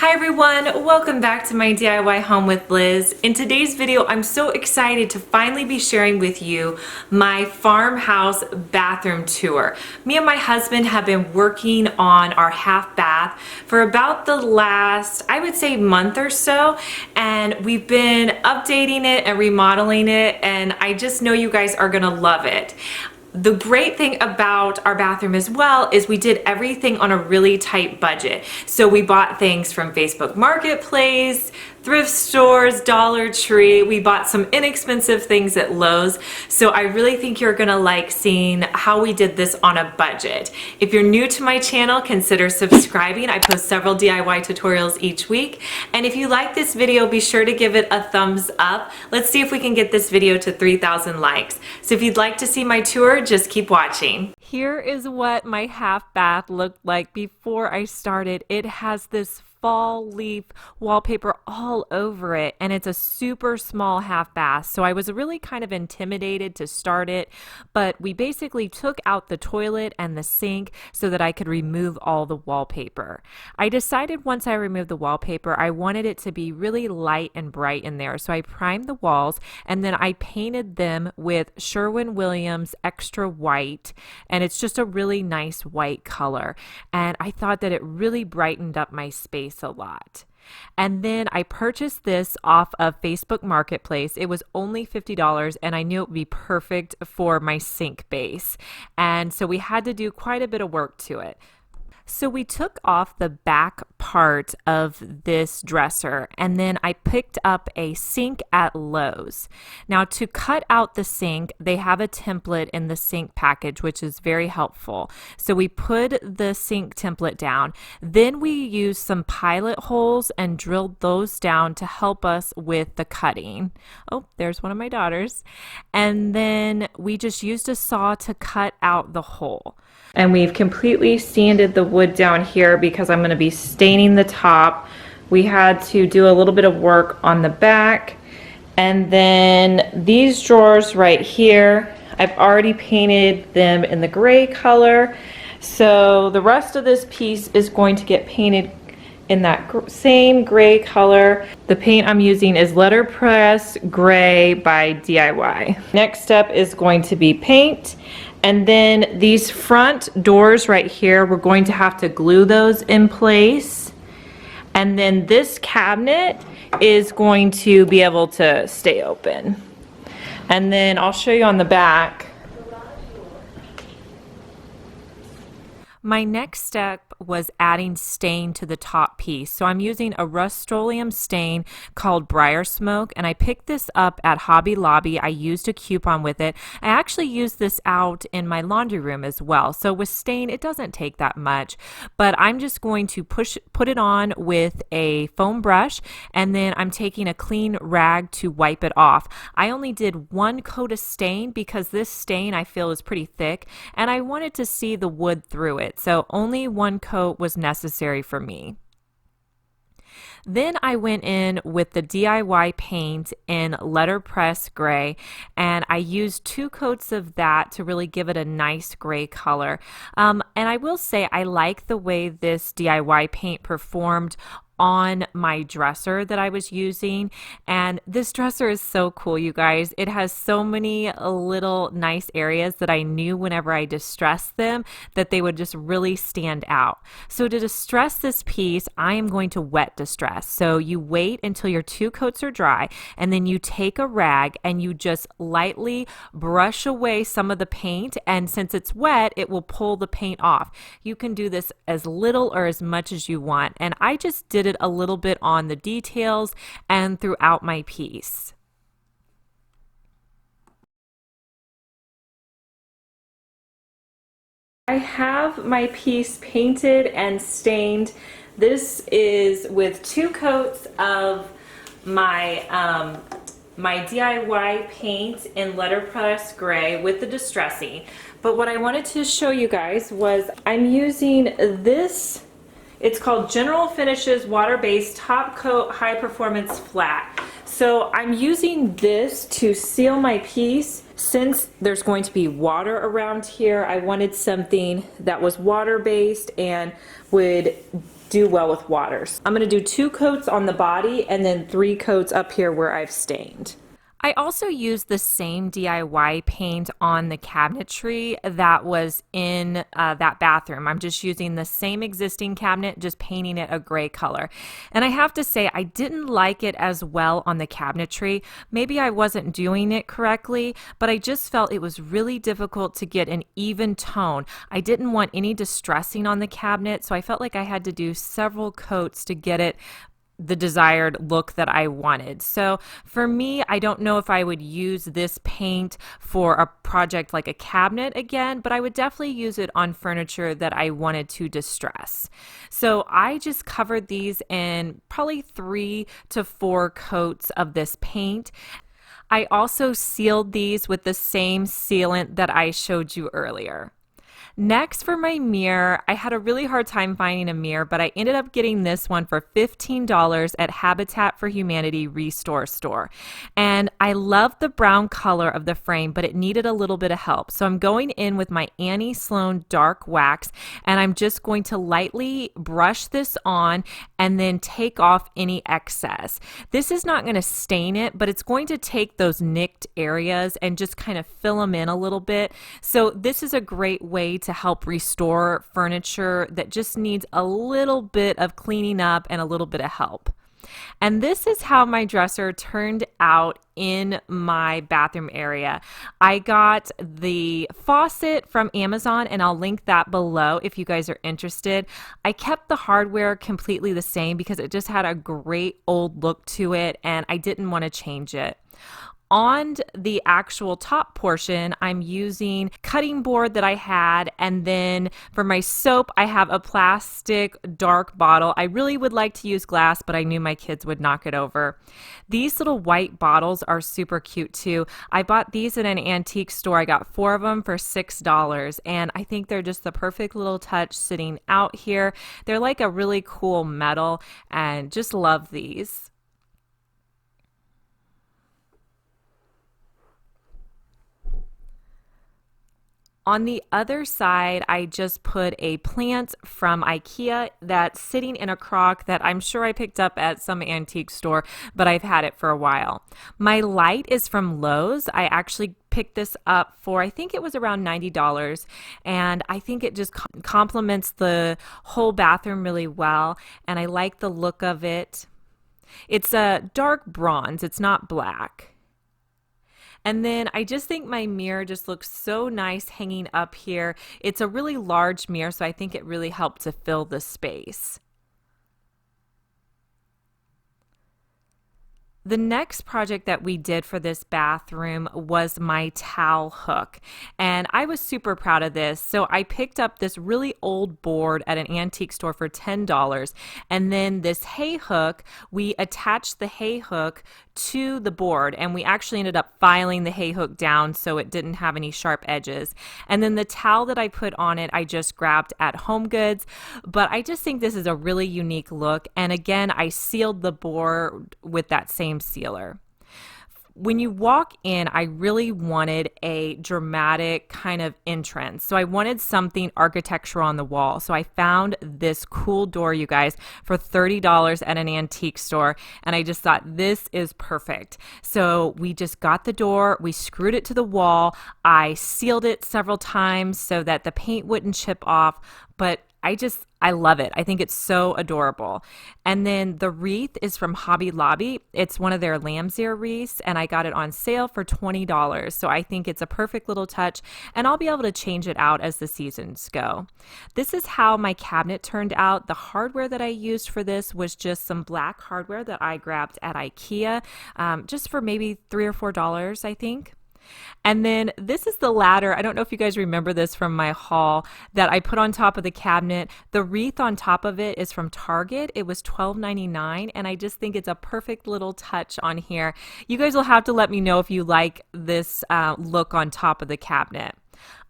Hi everyone, welcome back to my DIY Home with Liz. In today's video, I'm so excited to finally be sharing with you my farmhouse bathroom tour. Me and my husband have been working on our half bath for about the last, I would say, month or so, and we've been updating it and remodeling it, and I just know you guys are gonna love it. The great thing about our bathroom as well is we did everything on a really tight budget. So we bought things from Facebook Marketplace, thrift stores, Dollar Tree. We bought some inexpensive things at Lowe's. So I really think you're gonna like seeing how we did this on a budget. If you're new to my channel, consider subscribing. I post several DIY tutorials each week. And if you like this video, be sure to give it a thumbs up. Let's see if we can get this video to 3,000 likes. So if you'd like to see my tour, just keep watching. Here is what my half bath looked like before I started. It has this fall leaf wallpaper all over it, and it's a super small half bath, so I was really kind of intimidated to start it, but we basically took out the toilet and the sink so that I could remove all the wallpaper. I decided once I removed the wallpaper I wanted it to be really light and bright in there, so I primed the walls and then I painted them with Sherwin-Williams Extra White, and it's just a really nice white color, and I thought that it really brightened up my space a lot. And then I purchased this off of Facebook Marketplace. It was only $50 and I knew it would be perfect for my sink base. And so we had to do quite a bit of work to it. So we took off the back part of this dresser and then I picked up a sink at Lowe's. Now to cut out the sink, they have a template in the sink package, which is very helpful. So we put the sink template down. Then we used some pilot holes and drilled those down to help us with the cutting. Oh, there's one of my daughters. And then we just used a saw to cut out the hole. And we've completely sanded the wood down here because I'm going to be staining the top. We had to do a little bit of work on the back. And then these drawers right here, I've already painted them in the gray color. So the rest of this piece is going to get painted in that same gray color. The paint I'm using is Letterpress Gray by DIY. Next step is going to be paint. And then these front doors right here, we're going to have to glue those in place. And then this cabinet is going to be able to stay open. And then I'll show you on the back. My next step was adding stain to the top piece. So I'm using a Rust-Oleum stain called Briar Smoke, and I picked this up at Hobby Lobby. I used a coupon with it. I actually used this out in my laundry room as well. So with stain, it doesn't take that much, but I'm just going to put it on with a foam brush, and then I'm taking a clean rag to wipe it off. I only did one coat of stain because this stain I feel is pretty thick, and I wanted to see the wood through it. So only one coat was necessary for me. Then I went in with the DIY paint in Letterpress Gray, and I used 2 coats of that to really give it a nice gray color. And I will say I like the way this DIY paint performed on my dresser that I was using, and this dresser is so cool, you guys. It has so many little nice areas that I knew whenever I distressed them that they would just really stand out. So to distress this piece, I am going to wet distress. So you wait until your 2 coats are dry, and then you take a rag and you just lightly brush away some of the paint, and since it's wet, it will pull the paint off. You can do this as little or as much as you want, and I just did it a little bit on the details and throughout my piece. I have my piece painted and stained. This is with 2 coats of my my DIY paint in Letterpress Gray with the distressing. But what I wanted to show you guys was I'm using this. It's called General Finishes Water-Based Top Coat High Performance Flat. So I'm using this to seal my piece. Since there's going to be water around here, I wanted something that was water-based and would do well with waters. I'm going to do 2 coats on the body and then 3 coats up here where I've stained. I also used the same DIY paint on the cabinetry that was in that bathroom. I'm just using the same existing cabinet, just painting it a gray color. And I have to say, I didn't like it as well on the cabinetry. Maybe I wasn't doing it correctly, but I just felt it was really difficult to get an even tone. I didn't want any distressing on the cabinet, so I felt like I had to do several coats to get it the desired look that I wanted. So for me, I don't know if I would use this paint for a project like a cabinet again, but I would definitely use it on furniture that I wanted to distress. So I just covered these in probably 3 to 4 coats of this paint. I also sealed these with the same sealant that I showed you earlier. Next, for my mirror, I had a really hard time finding a mirror, but I ended up getting this one for $15 at Habitat for Humanity Restore Store. And I love the brown color of the frame, but it needed a little bit of help. So I'm going in with my Annie Sloan Dark Wax, and I'm just going to lightly brush this on and then take off any excess. This is not going to stain it, but it's going to take those nicked areas and just kind of fill them in a little bit. So this is a great way to help restore furniture that just needs a little bit of cleaning up and a little bit of help. And this is how my dresser turned out in my bathroom area. I got the faucet from Amazon, and I'll link that below if you guys are interested. I kept the hardware completely the same because it just had a great old look to it, and I didn't want to change it. On the actual top portion, I'm using cutting board that I had, and then for my soap, I have a plastic dark bottle. I really would like to use glass, but I knew my kids would knock it over. These little white bottles are super cute too. I bought these at an antique store. I got 4 of them for $6, and I think they're just the perfect little touch sitting out here. They're like a really cool metal, and just love these. On the other side, I just put a plant from IKEA that's sitting in a crock that I'm sure I picked up at some antique store, but I've had it for a while. My light is from Lowe's. I actually picked this up for, I think it was around $90, and I think it just complements the whole bathroom really well, and I like the look of it. It's a dark bronze, it's not black. And then I just think my mirror just looks so nice hanging up here. It's a really large mirror, so I think it really helped to fill the space. The next project that we did for this bathroom was my towel hook, and I was super proud of this. So I picked up this really old board at an antique store for $10, and then this hay hook, we attached the hay hook to the board, and we actually ended up filing the hay hook down so it didn't have any sharp edges. And then the towel that I put on it, I just grabbed at Home Goods, but I just think this is a really unique look. And again, I sealed the board with that same sealer. When you walk in, I really wanted a dramatic kind of entrance. So I wanted something architectural on the wall. So I found this cool door, you guys, for $30 at an antique store. And I just thought, this is perfect. So we just got the door, we screwed it to the wall. I sealed it several times so that the paint wouldn't chip off. But I love it. I think it's so adorable. And then the wreath is from Hobby Lobby. It's one of their lamb's ear wreaths, and I got it on sale for $20. So I think it's a perfect little touch, and I'll be able to change it out as the seasons go. This is how my cabinet turned out. The hardware that I used for this was just some black hardware that I grabbed at IKEA, just for maybe $3 or $4, I think. And then this is the ladder. I don't know if you guys remember this from my haul that I put on top of the cabinet. The wreath on top of it is from Target. It was $12.99, and I just think it's a perfect little touch on here. You guys will have to let me know if you like this look on top of the cabinet.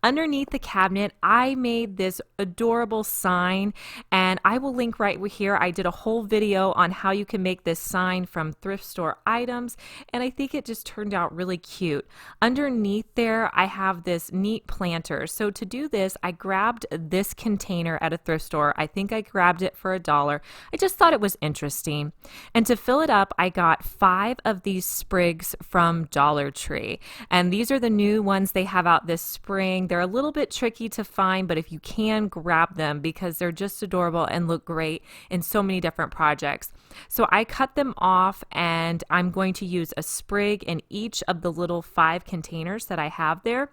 Underneath the cabinet, I made this adorable sign, and I will link right here. I did a whole video on how you can make this sign from thrift store items, and I think it just turned out really cute. Underneath there, I have this neat planter. So to do this, I grabbed this container at a thrift store. I think I grabbed it for $1. I just thought it was interesting. And to fill it up, I got 5 of these sprigs from Dollar Tree. And these are the new ones they have out this spring. They're a little bit tricky to find, but if you can, grab them because they're just adorable and look great in so many different projects. So I cut them off, and I'm going to use a sprig in each of the little 5 containers that I have there.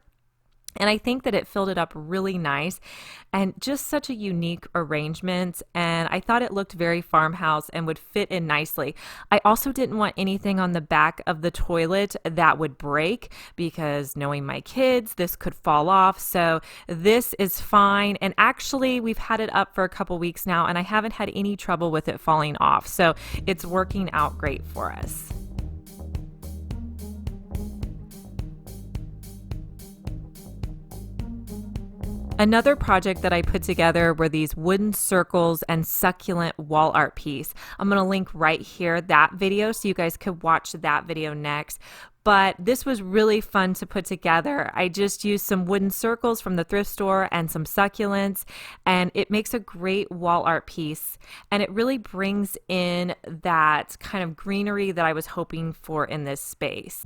And I think that it filled it up really nice and just such a unique arrangement. And I thought it looked very farmhouse and would fit in nicely. I also didn't want anything on the back of the toilet that would break because knowing my kids, this could fall off. So this is fine. And actually, we've had it up for a couple weeks now, and I haven't had any trouble with it falling off. So it's working out great for us. Another project that I put together were these wooden circles and succulent wall art piece. I'm going to link right here that video so you guys could watch that video next. But this was really fun to put together. I just used some wooden circles from the thrift store and some succulents, and it makes a great wall art piece. And it really brings in that kind of greenery that I was hoping for in this space.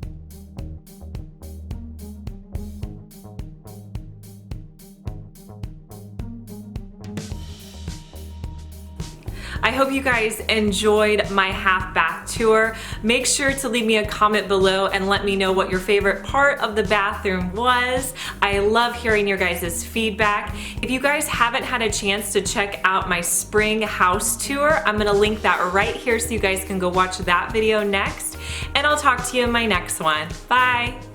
I hope you guys enjoyed my half bath tour. Make sure to leave me a comment below and let me know what your favorite part of the bathroom was. I love hearing your guys' feedback. If you guys haven't had a chance to check out my spring house tour, I'm gonna link that right here so you guys can go watch that video next. And I'll talk to you in my next one. Bye.